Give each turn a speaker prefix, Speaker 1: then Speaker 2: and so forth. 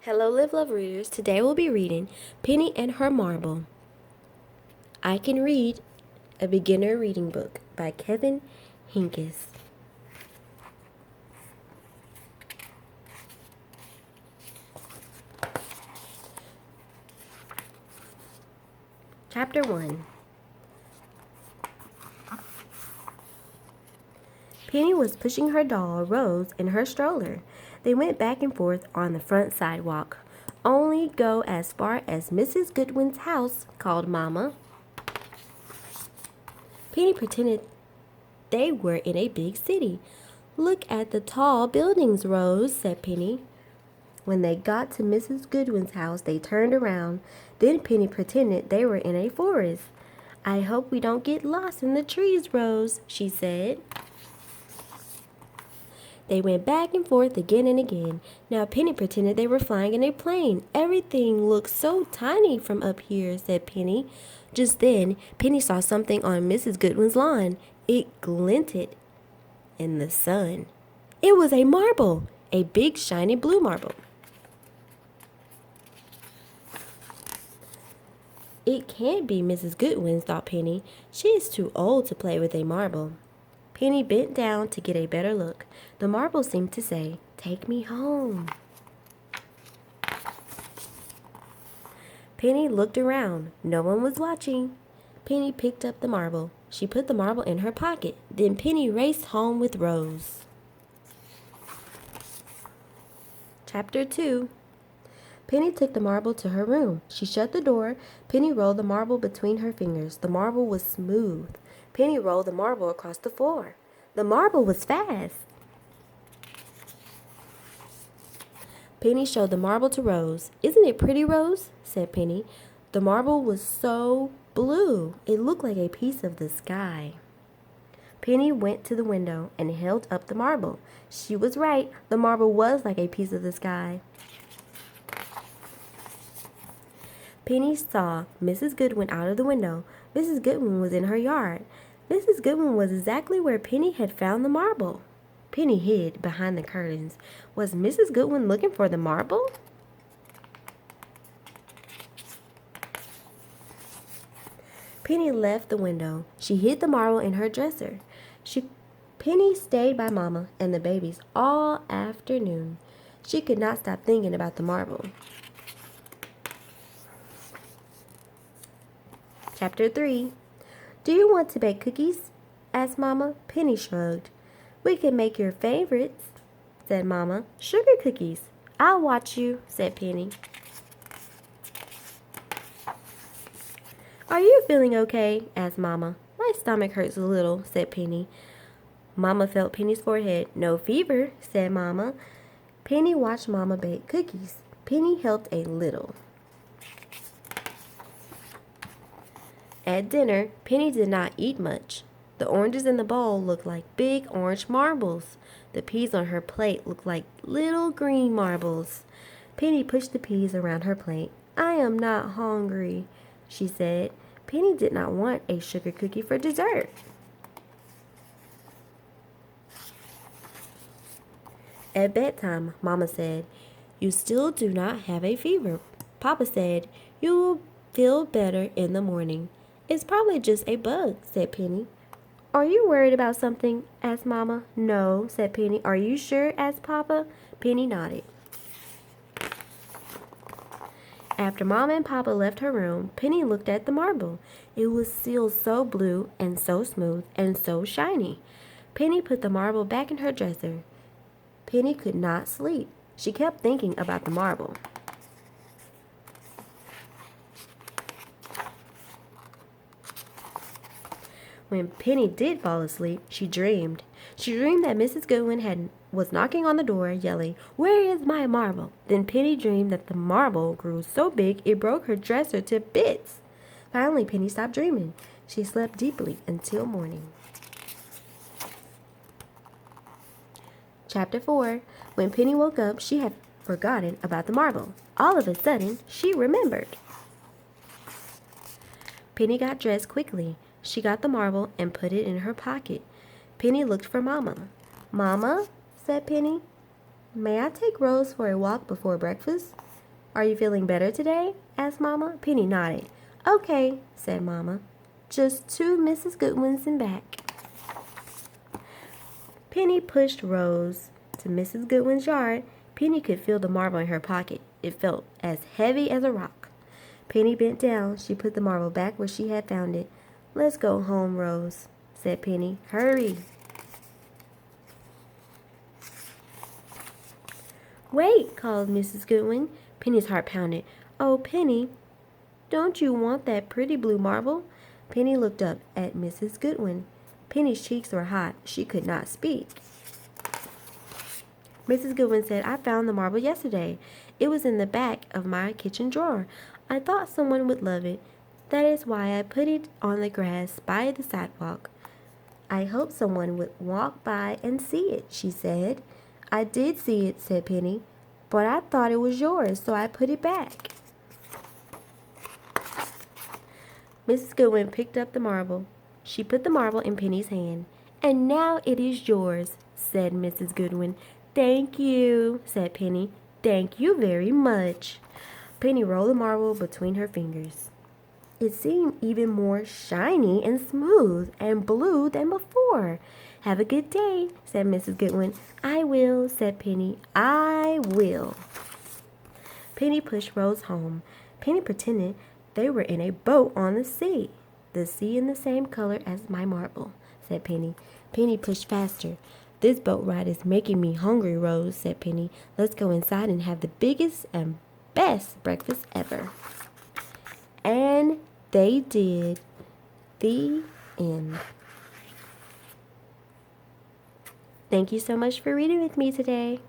Speaker 1: Hello, Live Love readers. Today we'll be reading Penny and Her Marble. I Can Read, a beginner reading book by Henkes. Chapter 1. Penny was pushing her doll, Rose, in her stroller. They went back and forth on the front sidewalk. Only go as far as Mrs. Goodwin's house, called Mama. Penny pretended they were in a big city. Look at the tall buildings, Rose, said Penny. When they got to Mrs. Goodwin's house, they turned around. Then Penny pretended they were in a forest. I hope we don't get lost in the trees, Rose, she said. They went back and forth again and again. Now Penny pretended they were flying in a plane. Everything looks so tiny from up here, said Penny. Just then, Penny saw something on Mrs. Goodwin's lawn. It glinted in the sun. It was a marble, a big shiny blue marble. It can't be Mrs. Goodwin's, thought Penny. She is too old to play with a marble. Penny bent down to get a better look. The marble seemed to say, "Take me home." Penny looked around. No one was watching. Penny picked up the marble. She put the marble in her pocket. Then Penny raced home with Rose. Chapter 2. Penny took the marble to her room. She shut the door. Penny rolled the marble between her fingers. The marble was smooth. Penny rolled the marble across the floor. The marble was fast. Penny showed the marble to Rose. "Isn't it pretty, Rose?" said Penny. The marble was so blue. It looked like a piece of the sky. Penny went to the window and held up the marble. She was right. The marble was like a piece of the sky. Penny saw Mrs. Goodwin out of the window. Mrs. Goodwin was in her yard. Mrs. Goodwin was exactly where Penny had found the marble. Penny hid behind the curtains. Was Mrs. Goodwin looking for the marble? Penny left the window. She hid the marble in her dresser. Penny stayed by Mama and the babies all afternoon. She could not stop thinking about the marble. Chapter 3. Do you want to bake cookies? Asked Mama. Penny shrugged. We can make your favorites, said Mama. Sugar cookies. I'll watch you, said Penny. Are you feeling okay? Asked Mama. My stomach hurts a little, said Penny. Mama felt Penny's forehead. No fever, said Mama. Penny watched Mama bake cookies. Penny helped a little. At dinner, Penny did not eat much. The oranges in the bowl looked like big orange marbles. The peas on her plate looked like little green marbles. Penny pushed the peas around her plate. I am not hungry, she said. Penny did not want a sugar cookie for dessert. At bedtime, Mama said, You still do not have a fever. Papa said, You will feel better in the morning. It's probably just a bug, said Penny. Are you worried about something? Asked Mama. No, said Penny. Are you sure? Asked Papa. Penny nodded. After Mama and Papa left her room, Penny looked at the marble. It was still so blue and so smooth and so shiny. Penny put the marble back in her dresser. Penny could not sleep. She kept thinking about the marble. When Penny did fall asleep, she dreamed. She dreamed that Mrs. Goodwin was knocking on the door, yelling, Where is my marble? Then Penny dreamed that the marble grew so big it broke her dresser to bits. Finally, Penny stopped dreaming. She slept deeply until morning. Chapter 4. When Penny woke up, she had forgotten about the marble. All of a sudden, she remembered. Penny got dressed quickly. She got the marble and put it in her pocket. Penny looked for Mama. Mama, said Penny, may I take Rose for a walk before breakfast? Are you feeling better today? Asked Mama. Penny nodded. Okay, said Mama. Just 2 Mrs. Goodwins and back. Penny pushed Rose to Mrs. Goodwin's yard. Penny could feel the marble in her pocket. It felt as heavy as a rock. Penny bent down. She put the marble back where she had found it. Let's go home, Rose, said Penny. Hurry. Wait, called Mrs. Goodwin. Penny's heart pounded. Oh, Penny, don't you want that pretty blue marble? Penny looked up at Mrs. Goodwin. Penny's cheeks were hot. She could not speak. Mrs. Goodwin said, I found the marble yesterday. It was in the back of my kitchen drawer. I thought someone would love it. That is why I put it on the grass by the sidewalk. I hoped someone would walk by and see it, she said. I did see it, said Penny, but I thought it was yours, so I put it back. Mrs. Goodwin picked up the marble. She put the marble in Penny's hand. And now it is yours, said Mrs. Goodwin. Thank you, said Penny. Thank you very much. Penny rolled the marble between her fingers. It seemed even more shiny and smooth and blue than before. Have a good day, said Mrs. Goodwin. I will, said Penny. I will. Penny pushed Rose home. Penny pretended they were in a boat on the sea. The sea in the same color as my marble, said Penny. Penny pushed faster. This boat ride is making me hungry, Rose, said Penny. Let's go inside and have the biggest and best breakfast ever. And they did. The end. Thank you so much for reading with me today.